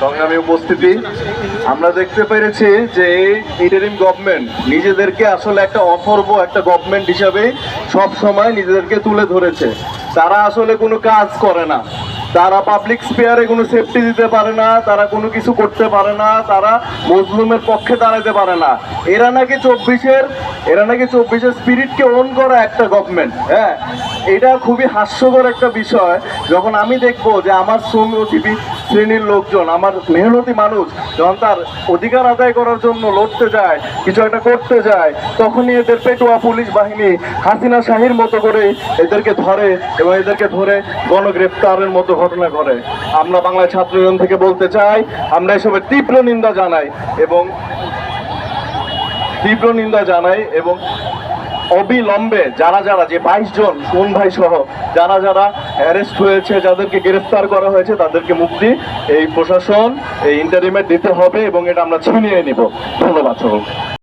সংগ্রামী উপস্থিতি, আমরা দেখতে পেরেছি যে ইন্টারিম গভর্নমেন্ট নিজেদেরকে আসলে একটা অথর্ব একটা গভর্নমেন্ট হিসাবে সব সময় নিজেদেরকে তুলে ধরেছে। তারা আসলে কোনো কাজ করে না, তারা পাবলিক স্পেয়ারে কোনো সেফটি দিতে পারে না, তারা কোনো কিছু করতে পারে না, তারা মজলুমের পক্ষে দাঁড়াতে পারে না। এরা নাকি চব্বিশের স্পিরিটকে অন করা একটা গভর্নমেন্ট। হ্যাঁ, এটা খুবই হাস্যকর একটা বিষয়। যখন আমি দেখবো যে আমার শ্রমজীবী শ্রেণীর লোকজন, আমার মেহনতি মানুষ যখন তার অধিকার আদায় করার জন্য লড়তে যায়, কিছু একটা করতে যায়, তখনই এদের পেটুয়া পুলিশ বাহিনী হাসিনা শাহীর মতো করে এদেরকে ধরে এবং এদেরকে ধরে গণগ্রেফতারের মতো ঘটনা করে। আমরা বাংলায় ছাত্র ইউনিয়ন থেকে বলতে চাই, আমরা এসবের তীব্র নিন্দা জানাই এবং অবিলম্বে যারা যে 22 জন সুন ভাই সহ যারা অ্যারেস্ট হয়েছে, যাদেরকে গ্রেফতার করা হয়েছে, তাদেরকে মুক্তি এই প্রশাসন এই ইন্টারিমে দিতে হবে এবং এটা আমরা ছিনিয়ে নিব। ধন্যবাদ সকলকে।